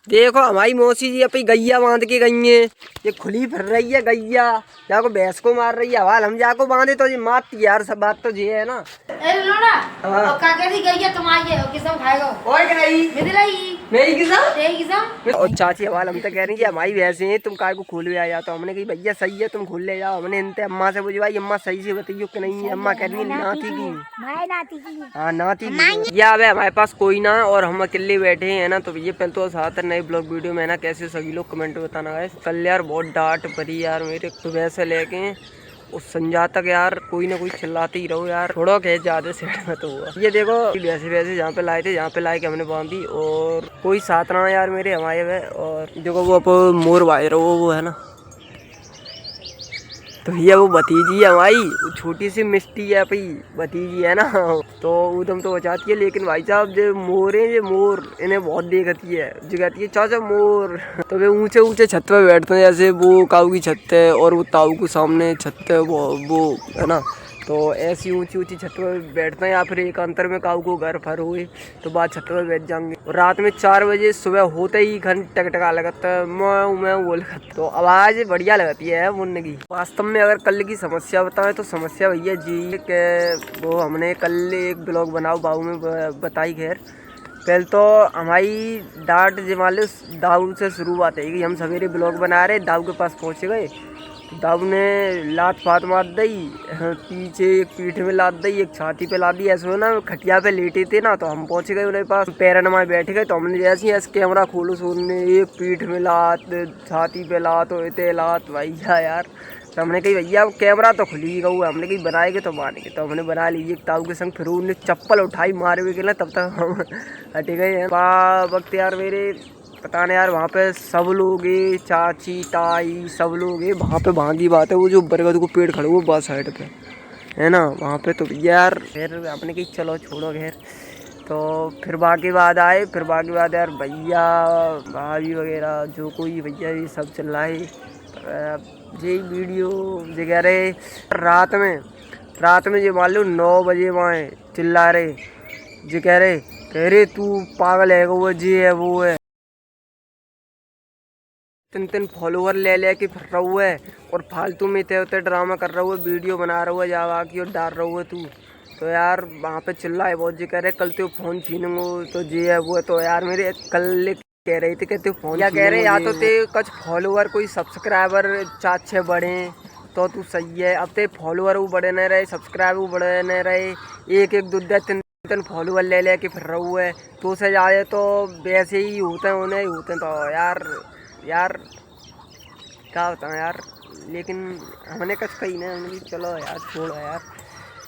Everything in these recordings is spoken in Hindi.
देखो हमारी मौसी जी अपनी गैया बांध के गई है, ये खुली फिर रही है गैया, जाको भैंस को मार रही है। हवाल हम जाको बांधे तो ये मारती यार, सब बात तो ये है ना। हाँ। और का कहती गैया तुम आइए और किसम खाएगा और क्या नहीं मेरी किसम और चाची हवाल हम तो कह रही है हमारी भैंसे हैं, तुम काय को खोल ले आया। तो हमने कही भैया सही है तुम खोल ले जाओ। हमने इनते अम्मा से बुझवाई, अम्मा सही से बताइयो कि नहीं है। अम्मा कह रही है नाती की, हाँ नाती की। या अब हमारे पास कोई ना और हम अकेले बैठे हैं ना। तो भैया पहले तो साथ नए ब्लॉग वीडियो में ना कैसे सभी लोग कमेंट में बताना है। कल यार बहुत डांट पड़ी यार मेरे सुबह से लेके उस संजा तक यार, कोई ना कोई चिल्लाते ही रहो यार, थोड़ा कह ज्यादा सेट मत हुआ। ये देखो वैसे वैसे जहाँ पे लाए थे, जहाँ पे लाए के हमने बांधी और कोई साथ ना यार मेरे हमारे वे। और देखो वो मोर भाई रहो वो है ना, तो ये वो भतीजी है हमारी, वो छोटी सी मिस्टी है भाई भतीजी है ना। तो उदम तो बचाती है, लेकिन भाई साहब जो मोर है, जो मोर इन्हें बहुत देखती है, जो कहती है चाचा मोर। तो वे ऊंचे ऊंचे छत पे बैठते हैं, जैसे वो काऊ की छत है और वो ताऊ के सामने छत है वो है ना। तो ऐसी ऊंची ऊंची छत पर बैठते हैं, या फिर एक अंतर में काऊ को घर फर हुए तो बाद छत पर बैठ जाएंगे। और रात में 4 बजे सुबह होते ही घर टकटका लगता है, मैं बोल। तो आवाज बढ़िया लगती है मुन्ने की। वास्तव में अगर कल की समस्या बताएं तो समस्या भैया जी के वो हमने कल एक ब्लॉग बनाओ बाबू में बताई। खैर पहले तो हमारी डांट जमाले दाऊ से शुरुआत है कि हम सवेरे ब्लॉग बना रहे, दाऊ के पास पहुँच गए। दाऊ ने लात फात मार दी, पीछे एक पीठ में लात दी, एक छाती पे लात दी। ऐसे ना खटिया पे लेटे थे ना, तो हम पहुंच गए उनके पास, पैरन में बैठ गए। तो हमने जैसे ऐसे कैमरा खोलो सुनने, एक पीठ में लात, छाती पे लात, इतने लात भैया यार। तो हमने कही भैया कैमरा तो खुली गई, हमने कही बनाएंगे तो मारेंगे। तो हमने बना ली ताऊ के संग। फिर उन्हें चप्पल उठाई मारे हुए के, तब तक हम हटे गए हैं वक्त यार मेरे। पता नहीं यार वहाँ पे सब लोग चाची ताई सब लोग वहाँ पे भागी बात है। वो जो बरगद को पेड़ खड़े वो बस साइड पे है ना, वहाँ पे। तो यार फिर आपने कही चलो छोड़ो खैर। तो फिर बाकी बाद आए, फिर बाकी बाद यार भैया भाभी वगैरह जो कोई भैया ये सब चल रहा है। ये वीडियो जो कह रहे रात में जो मान लो 9 बजे वहाँ चिल्ला रहे, जो कह रहे तू पागल है, वो जी है वो है। 3 फॉलोवर ले के फिर रहा है और फालतू में इतने ड्रामा कर रहा है, वीडियो बना रहा है जावा की और डाल रहा है तू। तो यार वहाँ पे चिल्ला है बहुत, जी कह रहे कल तो फ़ोन छीनूंगो तो जी है वो है। तो यार मेरे कल कह रहे थे कहते फोन या कह रहे या तो ते कुछ फॉलोवर कोई सब्सक्राइबर 4-6 बढ़े तो तू सही है। अब ते फॉलोवर वो बढ़े नहीं रहे, सब्सक्राइबर वो बढ़े नहीं रहे, एक 2-3 फॉलोवर ले के फिर रहा है। तो उसे ज़्यादा तो वैसे ही होते हैं, उन्हें ही होते हैं। तो यार क्या बताऊँ यार। लेकिन हमने कुछ कही नहीं, हमने चलो यार छोड़ो यार।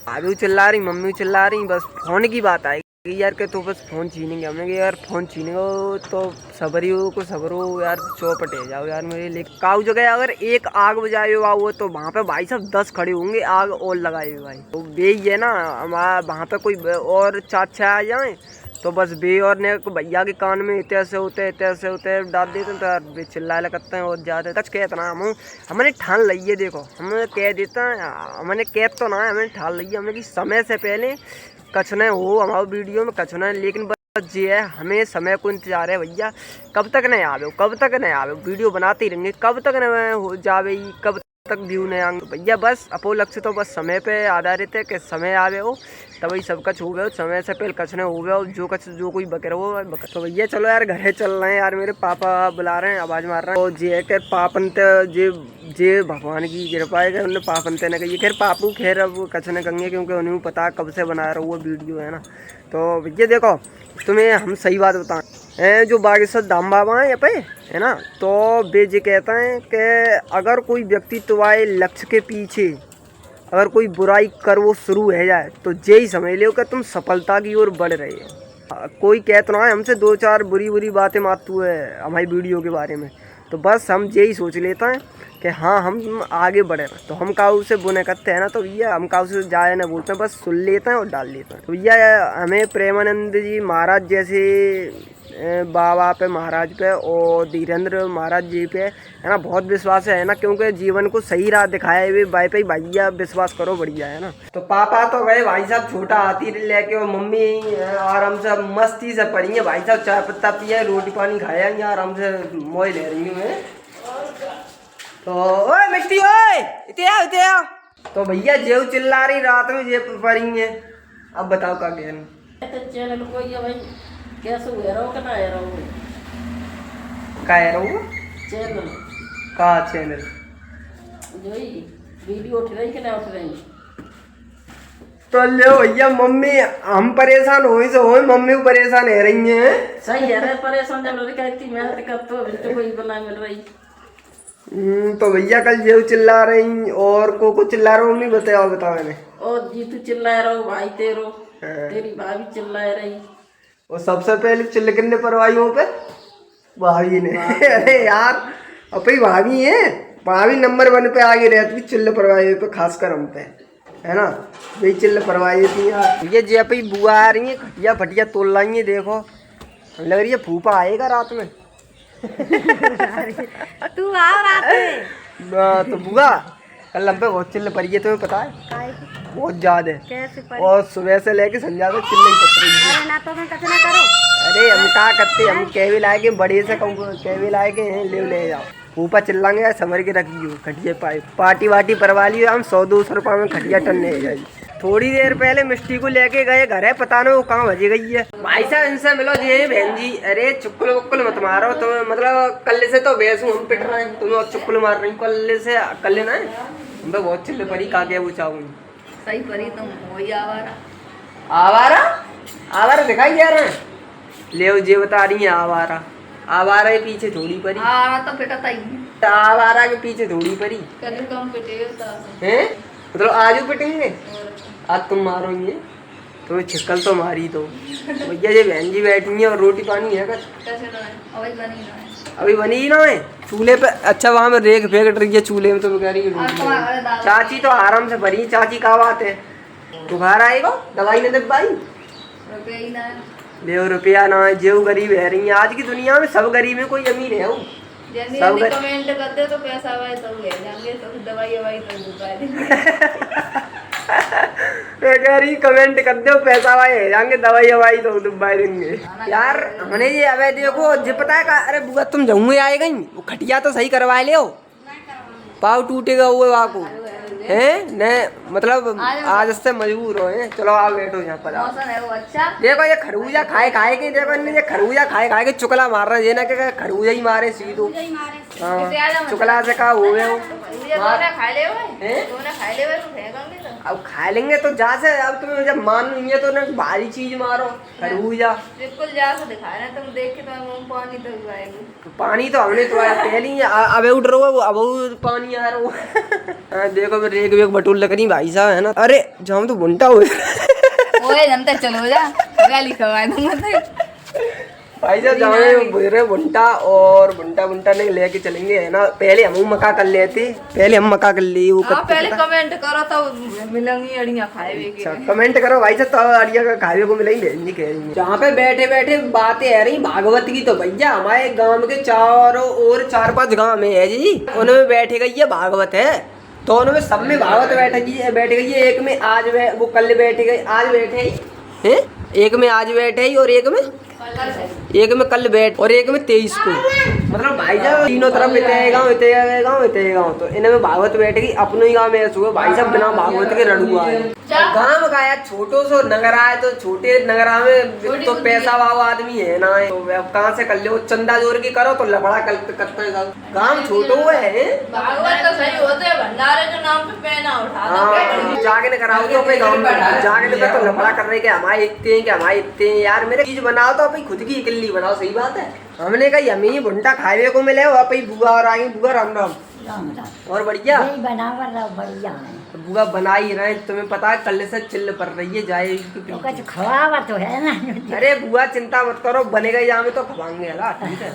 भाभी चिल्ला रही, मम्मी चिल्ला रही, बस फोन की बात आएगी यार के तो बस फ़ोन छीनेंगे। हमने कहा यार फ़ोन छीनेंगे तो सबरी को सबरो यार, चौपटे जाओ यार मेरे लिए। काऊ जगह अगर एक आग बुझाए हुआ वो तो वहाँ पे भाई सब 10 खड़े होंगे आग और लगाए हुए भाई। तो यही है ना हमारा, वहाँ पे कोई और चाचा आ जाए तो बस बे और ने भैया के कान में इतने से होते डाल देते हैं। तो यार बे चिल्लाए लगते हैं और ज़्यादा कच कहते ना हमने ठान लिये। देखो हमने कह देता है, हमने कह तो ना हमने ठान लिया हमने कि समय से पहले कछ न हो हमारे वीडियो में कछ न। लेकिन बस ये है हमें समय को इंतजार है भैया, कब तक नहीं आवे, कब तक नहीं आवे, वीडियो बनाते ही रहेंगे, कब तक नहीं हो जावे, कब तक व्यू नहीं आएंगे भैया। बस अपो लक्ष्य तो बस समय पे आधारित है कि समय आवे हो तभी सब कुछ हो गया, समय से पहले कछ नहीं हो गया। जो कोई बकर वो बकर। तो भैया चलो यार घरे चल रहे हैं यार, मेरे पापा बुला रहे हैं, आवाज़ मार रहे हैं। और जे के पापन जे भगवान की कृपा है उन्हें पापन ने कही खैर पापू खैर अब कछ नहीं कहेंगे क्योंकि उन्हें पता कब से बना रहा वो वीडियो है ना। तो भैया देखो तुम्हें हम सही बात बताएं, जो बागेश्वर धाम बाबा हैं यहाँ पे है ना, तो वे ये कहते हैं कि अगर कोई व्यक्ति तुम्हारे लक्ष्य के पीछे अगर कोई बुराई कर वो शुरू हो जाए तो यही समझ लो कि तुम सफलता की ओर बढ़ रहे हो। कोई कहता ना है हमसे 2-4 बुरी बातें मारतू है हमारी वीडियो के बारे में, तो बस हम यही सोच लेते हैं कि हाँ हम आगे बढ़े रहे। तो हम काऊ से बुने करते हैं ना, तो भैया हम काऊ से जाए ना बोलते हैं, बस सुन लेते हैं और डाल लेते हैं। तो भैया हमें प्रेमानंद जी महाराज जैसे बाबा पे, महाराज पे और धीरेन्द्र महाराज जी पे है ना बहुत विश्वास है ना, क्योंकि जीवन को सही राह दिखाया हुए भाई पे भैया विश्वास करो बढ़िया है ना। तो पापा तो गए भाई साहब छोटा हाथी लेके और मम्मी आराम से मस्ती से पड़ी है भाई साहब, चाय पत्ता पिया, रोटी पानी खाया, आराम से मोए ले रही हूँ मैं। तो ओए मिट्टी ओए इते आओ। तो भैया जेव चिल्ला रही रात में जे पड़ी है, अब बताओ का ज्ञान चैनल को ये भाई कैसे हुए रहो कि ना रहो का है रहो चैनल का चैनल जो ही वीडियो उठ रही कि ना उठ रही। तो ले भैया मम्मी हम परेशान हो से हो, मम्मी को परेशान है रही है। सही है रे परेशान जब लड़का इतनी मेहनत कर तो कोई बना मिल रही। तो भैया कल जेव चिल्ला रही और को चिल्ला रहा मम्मी बताओ मैंने। और जीतू चिल्ला रहो भाई तेरो तेरी भाभी चिल्ला रही। और सबसे पहले चिल्ल किन्ने परवाइयों पे भाभी ने। अरे यार अपनी भाभी है, भाभी नंबर 1 पे आगे रहती चिल्ल परवाइयों पे, खासकर हम पे है ना, वही चिल्ल परवाई थी यार। ये जे अपनी बुआ आ रही है खटिया फटिया तोड़ लाई है, देखो लग रही है फूफा आएगा रात में। तू आओ रात में। तो बुआ कल हम पे बहुत चिल्ल पड़ी है, तुम्हें पता है बहुत ज्यादा है। कैसे पर और सुबह से लेके संध्या तक चिल्ल ही पड़ रही है। अरे ना तो मैं कचरा करो। अरे हम क्या करते, हम केवी लाए के बड़े से केवी लाए के ले जाओ, ऊपर चिल्लाएंगे समझ के रखियो खटिया पाई पार्टी वार्टी परवा लियो, हम 100-200 रुपये में खटिया टनने जाए। थोड़ी देर पहले मिस्टी को लेके गए घर है, पता नहीं वो कहाँ बजी गई है। भाई साहब इनसे मिलो जी बहन जी। अरे चुक्कुल वुक्कुल मत मारो तुम, मतलब कल से तो बेसू हम पिट रहे हैं, तुम्हें और चुक्कुल मार रही कल से। कल ना हम तो बहुत चिल्ल पड़ी का क्या पूछाऊंगी। सही परी तुम वही आवारा आवारा दिखाई दे रहे हैं, ले जे बता रही है आवारा। आवारा के पीछे थोड़ी परी, आवारा तो पिटता ही आवारा के पीछे थोड़ी परी कल कम पिटे हैं, मतलब आज पिटेंगे, आज तुम मारोगे तो छिकल तो मारी। तो भैया ये बहन जी बैठी है और रोटी पानी है कर कैसे ना अभी बनी ना अभी बनी ही ना है चूल्हे पे। अच्छा वहाँ में रेख फेंक रही है चूल्हे में, तो कह रही है चाची तो आराम से भरी। चाची का बात है बुखार आएगा दवाई ने दे भाई रुपया ही ना ले रुपया ना है, जेव गरीब है रही है आज की दुनिया में, सब गरीब है कोई अमीर है वो। जल्दी सब जल्दी कमेंट कर दे तो पैसा आए तो ले जाएंगे, तो दवाई ववाई तो दुपा देंगे। कह रही कमेंट कर दो पैसा भाई जाएंगे, दवाई ववाई तो दुबा देंगे। यार हमने ये अब देखो जी पता है का, अरे बुआ तुम जमुए आए गई, वो खटिया तो सही करवा ले, पाव टूटेगा हुए वहाँ को है न, मतलब आज से मजबूर हो हैं। चलो आप बैठो यहाँ पर। मौसम है वो अच्छा। देखो ये खरबूजा खाए के देखो इन्हें, ये खरबूजा खाए के चुकला मार रहे हैं, ये ना कि खरबूजा ही मारे सीधो। हाँ चुकला से कहा हुए हो खा ले अब खा लेंगे तो जा से, अब तुम्हें जब मान नहीं है तो ना भारी चीज मारो खरबूजा। बिल्कुल जा से दिखा रहे तुम देख के तो मुंह पानी तो आएगा। पानी तो हमने तो पहले ही अब उठ रहा है, अब पानी आ रहा है। देखो रेग वेग बटूल लग रही भाई साहब है ना। अरे जाम तो बुंटा हुए ओए जनता चलो जा गाली खवा दूंगा तो भाई साहब जाए बुरे बुंटा और बुंटा ने लेके चलेंगे है ना। पहले हम मका कर लेते, पहले हम मका कर लिए वो पहले कमेंट करो तो मिलेंगी अड़ियां खाए के। अच्छा कमेंट करो भाई साहब, तो अड़िया का खाए को मिलेंगे नहीं कह रही। जहाँ पे बैठे बैठे बातें आ रही भागवत की, तो भैया हमारे गाँव के चारों और 4-5 गाँव में है जी, उनमें बैठे गई है भागवत है, तो उनमें सब में भागवत बैठ गई है। एक में आज वो कल बैठे गए, आज बैठे ही है, एक में आज बैठे ही और एक में कल बैठ और एक में 23 को, मतलब भाई साहब तीनों तरफ इतने गाँव तो इनमें भागवत बैठ गई। अपने ही गाँव में ऐसा हुआ भाई साहब बिना भागवत के रणुआ है। गाँव का यार छोटो सो नगरा है, तो छोटे नगरा में तो पैसा वाला आदमी है ना, तो कहाँ से कर लो चंदा जोड़ के करो तो लफड़ा करते हैं। गाँव छोटो है भागवत तो सही होते हैं, भंडारे के नाम पे पैना उठा जाके कराओ तो अपने गाँव में जाके तो लफड़ा कर रहे कि हमारे इतने हैं यार। मेरे चीज बनाओ तो अपनी खुद की इकल्ली बनाओ, सही बात है। हमने कहा यमी भुंटा खाए को मिले, वहाँ पे बुआ और आएंगे। बुआ राम राम और बढ़िया बढ़िया बुआ बना ही रहे, तुम्हें पता है कल से चिल्ल पड़ रही है जाए कुछ खवावा तो है ना। अरे बुआ चिंता मत करो, बनेगा जामे तो खवाएंगे है ठीक है।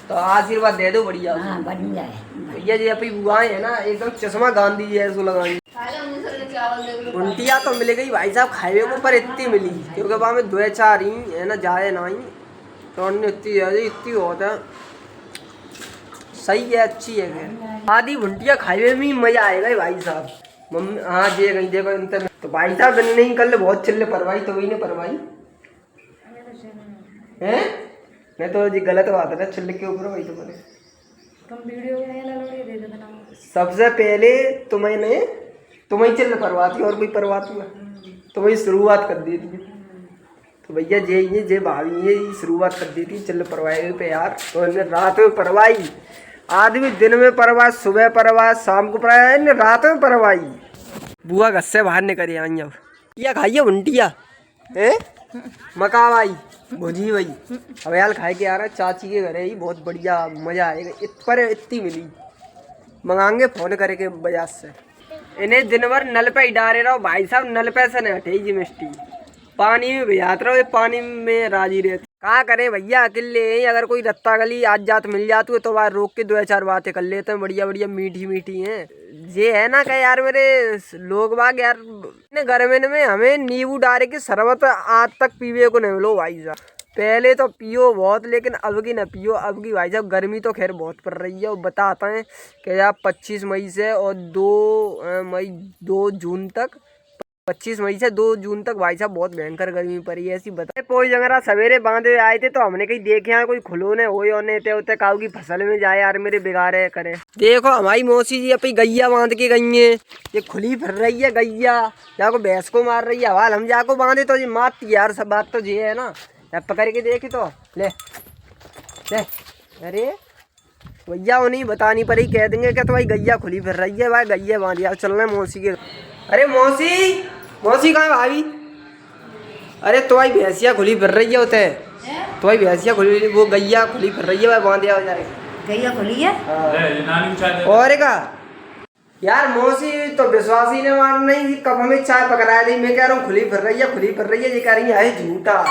तो आशीर्वाद दे दो बढ़िया बन जाए भैया जी। अपनी बुआ है ना एकदम चश्मा गांधी जी ऐसा लगाई। उल्टिया तो मिल गई भाई साहब खाए को, पर इतनी मिली क्योंकि वहाँ में 2-4 ही है ना, जाए ना ही टोन इतनी है जी, इतनी होता है, सही है, अच्छी है। क्या आधी भुंटिया खाए में मजा आएगा भाई साहब। मम्मी हाँ जी कहीं देखो इंटर तो भाई साहब नहीं कल बहुत चिल्ले परवाई तो वही ने परवाई हैं। मैं तो जी गलत बात है ना, चिल्ले के ऊपर वही तो बोले। तुम वीडियो दे देना। सबसे पहले तुम्हें चिल्ले परवाती और कोई परवाती है तो वही शुरुआत कर दी थी। तो भैया जे भाभी ये शुरुआत कर दी थी चिल्ले परवाए पे यार। तो रात में परवाई, आदमी दिन में परवा, सुबह परवा, शाम को परवा, रात में परवाई। बुआ घर से बाहर निकल आई अब या खाइए भुंटिया है मकावाई भुजी भाई। अब यार खाए के आ रहा है चाची के घर है ही, बहुत बढ़िया मजा आएगा। पर इतनी मिली मंगाएंगे फोन करके बाजार से। इन्हें दिन भर नल पे ही डाले रहो भाई साहब, नल पे से नहीं हटे जी मिस्टी, पानी में भिजाते रहो, पानी में राजी रहते। कहा करे भैया अकेले अगर कोई रत्ता गली आज जात मिल जाती है तो वह रोक के 2-4 बातें कर लेते हैं, बढ़िया बढ़िया मीठी मीठी हैं। ये है ना कि यार मेरे लोग बाग यार गर्मी में हमें नींबू डाले के शरबत आज तक पीवे को नहीं मिलो भाई साहब। पहले तो पियो बहुत लेकिन अब की न पियो। अब की भाई साहब गर्मी तो खैर बहुत पड़ रही है। और बताते हैं कि यार 25 मई से और 2 जून तक 25 मई से 2 जून तक भाई साहब बहुत भयंकर गर्मी पड़ी है ऐसी बताए। कोई जगह सवेरे बांधे आए थे तो हमने कहीं देखे यहाँ कोई खुलोने होने थे उतने काऊ की फसल में जाए यार मेरे बिगाड़े करे। देखो हमारी मौसी जी अपनी गैया बांध के गई है, ये खुली फिर रही है गैया, जाको भैंस को मार रही है। हवाल हम जाको बांधे तो ये मारती यार, सब बात तो ये है ना। अब पकड़ के देखी तो ले अरे भैया वो नहीं बतानी पड़ी, कह देंगे कि तो भाई गैया खुली फिर रही है, भाई गैया बांधी। अब चलना है मौसी के। अरे मौसी कहाँ है भाभी? अरे तो भाई भैंसिया खुली फिर रही है होते तो भाई भैंसिया खुली, वो गैया खुली फिर रही है भाई, बांध हो जाए गैया खुली है। और का यार मौसी तो विश्वास ही नहीं मान नहीं, कब हमें चाय पकड़ा दी। मैं कह रहा हूँ खुली फिर रही है, ये कह रही है झूठा।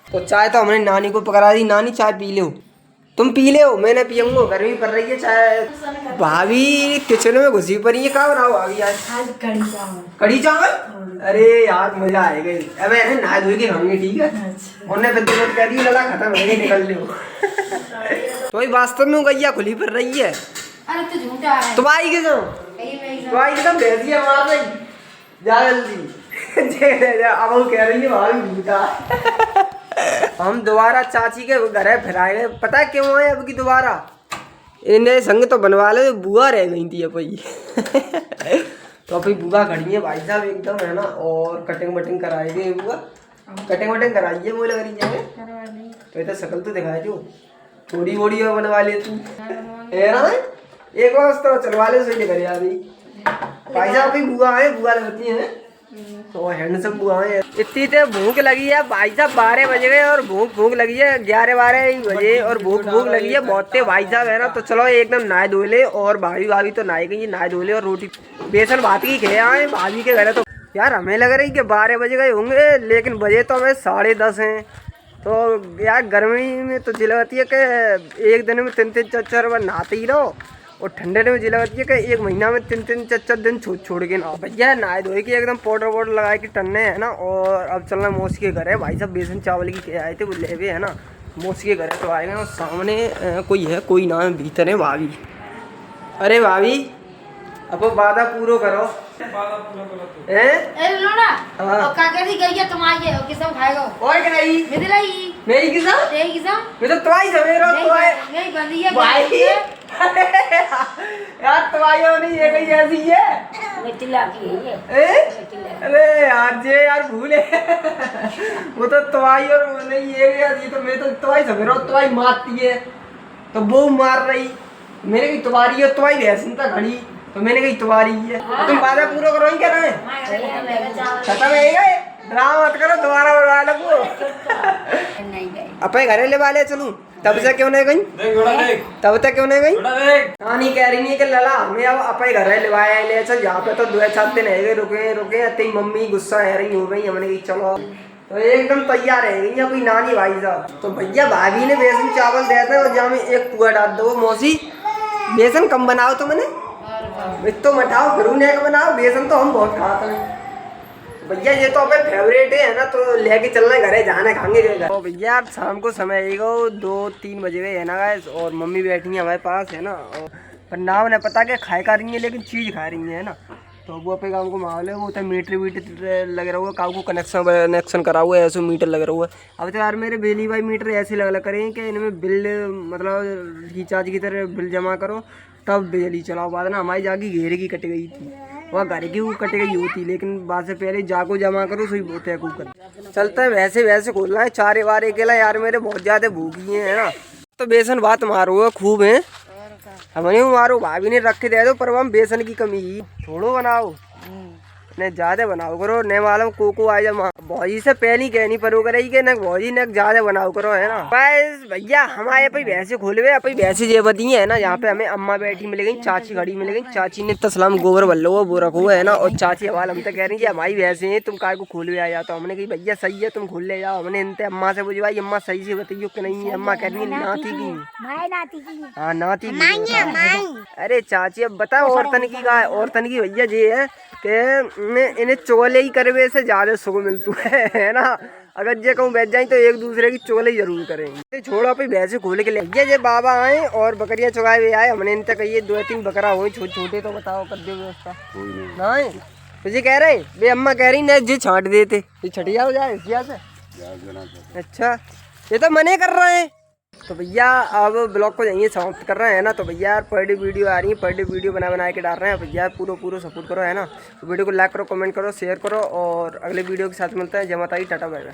तो चाय तो हमने नानी को पकड़ा दी, नानी चाय पी लो, तुम पी ले हो, मैं नहीं पियूंगा, गर्मी पड़ रही है चाय। भाभी किचन में घुसी पड़ी है, कहाँ बनाओ भाभी आज? कढ़ी चावल। अरे यार मजा आएगा। अब ऐसे नहा धोई के खाऊंगी ठीक है। उन्होंने फिर तो कह दी लड़ा खत्म है निकल लो। तो वास्तव में गैया खुली फिर रही है। अरे तो झूठा है। तो आई के जाओ भैंसिया मार रही जा जल्दी। अब वो कह रही है भाभी झूठा। हम दोबारा चाची के घर फिर आए, पता है क्यों आए अब की दोबारा? इन्हें संग तो बनवा ले, बुआ रह गई थी अपनी। तो अपनी बुआ खड़ी है भाई साहब एकदम है ना, और कटिंग वटिंग कराएगी बुआ, कटिंग वटिंग कराइए बोले करी जाए। तो इतना शकल तो दिखाए जो थोड़ी वोड़ी बनवा ले तू है ना, एक बार तो चलवा ले सही कर यार भाई साहब। अपनी बुआ है, बुआ लगती है तो हैंडसम बुआ है। इतनी तो भूख लगी है भाई साहब, 12 बज गए और भूख लगी है 11-12 बजे और भूख लगी है बहुत भाई साहब है ना। तो चलो एकदम नहाए धो ले, और भाभी तो नहाए गई, नहाए धो ले और रोटी बेसन भात की खे आए भाभी के घर। तो यार हमें लग रही कि 12 बज गए होंगे, लेकिन बजे तो हमें 10:30 हैं। तो यार गर्मी में तो जिलाती है कि एक दिन में 3-3 4-4 बार नहाते ही रहो, और ठंडे में जिलाती है कि एक महीना में 3-3 4-4 दिन छोड़ के ना। भैया नहाए धोए की एकदम पाउडर लगा के टन्ने है ना। और अब चलना मौसी के घर है भाई साहब, बेसन चावल की आए थे वो ले हुए है ना, मौसी के घर है। तो आएगा और सामने कोई है, कोई ना है, भीतर है भाभी। अरे भाभी अब वादा पूरा करो यार तुम्हारी नहीं है कहीं ऐसी है। अरे यार भूले वो तो तुम्हारी और वो नहीं है ऐसी। तो मैं तो तुम्हारी सवेरा तुम्हारी मारती है तो वो मार रही, मैंने कही तुम्हारी है, तुम्हारी भैंसिन था खड़ी तो मैंने कही तुम्हारी है। तुम वादा पूरा करो क्या ना खत्म है, ड्रामा मत करो दोबारा बनवा लो। अपने घरे ले वाले चलूं तब से क्यों नहीं गई, तब तक क्यों नहीं गई? नानी कह रही है कि लला हमें अब अपने घर ले ले चल, यहाँ पे तो 2-4 दिन है रुके तेरी मम्मी गुस्सा है रही हो गई। हमने कही चलो तो एकदम तैयार है गई अपनी नानी भाई साहब। तो भैया भाभी ने बेसन चावल दिया था और जहाँ में एक पुआ डाल दो। मौसी बेसन कम बनाओ तो मैंने तो मटाओ फिर उन्हें बनाओ, बेसन तो हम बहुत खाते हैं। भैया ये तो अपने फेवरेट है ना, तो लेके चलना है घरे, जाना खाएंगे घर। तो भैया शाम को समय आएगा 2-3 बजे है ना गाइस, और मम्मी बैठी है हमारे पास है ना, और पर नाम नहीं पता क्या खाए खा रही है, लेकिन चीज़ खा रही है ना। तो वो अपने गाँव को माहौल है, वो तो मीटर लग रहा हुआ, काऊ को कनेक्शन करा हुआ है, ऐसे मीटर लग रहा हुआ है। अब तो यार मेरे बिजली भाई मीटर ऐसे लग करें कि इनमें बिल मतलब रिचार्ज की तरह बिल जमा करो तब बिजली चलाओ। बाद ना हमारी जागी घेरे की कट गई थी, वह घर की वो कट गई होती, लेकिन बाद से पहले जाको जमा करो सही होते हैं। चलता है वैसे खोलना है, चारे वारे के लिए यार मेरे बहुत ज़्यादा भूखी है ना। तो बेसन बात मारो खूब है, हमने मारो भाभी ने रख के दे दो, पर हम बेसन की कमी थोड़ो बनाओ, ने ज्यादा बनाओ करो। ने मालूम कोको आ जा भौजी से पहली कहनी परो करेगी कि न भौजी ने ज्यादा बनाओ करो है ना। बस भैया हमारे पे भैंसे खोले हुए, अपनी भैंसे जे बदी है ना, यहाँ पे हमें अम्मा बैठी मिल गई, चाची खड़ी मिल गई। चाची ने तसलाम गोबर बल्लो वो रखो है ना, और चाची हवाल हम तो कह रही है हमारी भैंसे हैं, तुम काय को खोले आ जाओ। तो हमने कही भैया सही है तुम खोल ले जाओ। हमने इनते अम्मा से बुझवाई, अम्मा सही से बताइयो कि नहीं है। अम्मा कह रही है नाती की, हाँ नाती की। अरे चाची अब बताओ औरतन की का, औरतन की भैया ये है कि इन्हें चोले ही करवे से ज्यादा सुख मिलतू है ना। अगर जे कहूँ बैठ जाए तो एक दूसरे की चोले ही जरूर करेंगे। छोड़ो अपनी भैंसे खोल के ले ये बाबा आए और बकरियां चुगाए हुए आए। हमने इनसे कही 2-3 बकरा हो छोटे, तो बताओ कर दे व्यवस्था नहीं तुझे कह रहे बे अम्मा कह रही न जे छाट देते, ये छटिया हो जाए से। अच्छा ये तो मने कर रहे हैं। तो भैया अब ब्लॉग को जाइए समाप्त कर रहे हैं ना। तो भैया यार पर डे वीडियो आ रही है, पर डे वीडियो बना के डाल रहे हैं भैया, पूरा सपोर्ट करो है ना। तो वीडियो को लाइक करो, कमेंट करो, शेयर करो, और अगले वीडियो के साथ मिलते हैं। जय माता दी, टाटा बाय बाय।